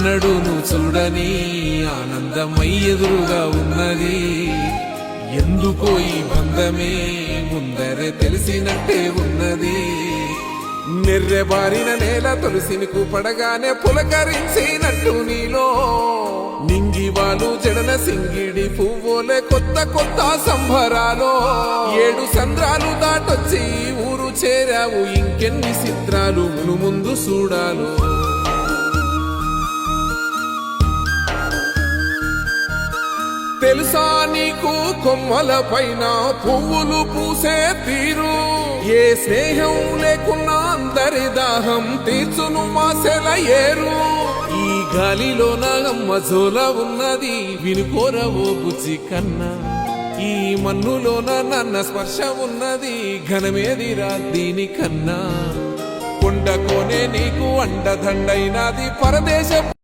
ఎన్నడూను చూడని ఆనందమై ఎదురుగా ఉన్నది. ఎందుకో ఈ బంధమే ముందరే తెలిసినట్టే ఉన్నది. నెర్రెబారిన నేల తులసిని పడగానే పులకరించినట్టు నీలో నింగివాలు జడన సింగిడి పువ్వులే కొత్త కొత్త సంబరాలో. 7 సంద్రాలు దాటొచ్చి ఊరు చేరావు, ఇంకెన్ని చిత్రాలు మును ముందు చూడాలు. తెలుసా నీకు కొమ్మల పైన పువ్వులు పూసే తీరు? ఏ స్నేహం లేకున్నా అందరి దాహం తీర్చును మాసెల ఏరు. ఈ గాలిలో నాగమ్మ జోల ఉన్నది, వినుకోరవో బుజ్జి కన్నా. ఈ మన్నులోన నన్న స్పర్శ ఉన్నది, ఘనమేదిరా దీనికన్నా. కొండ కోనే నీకు అండదండైనది పరదేశ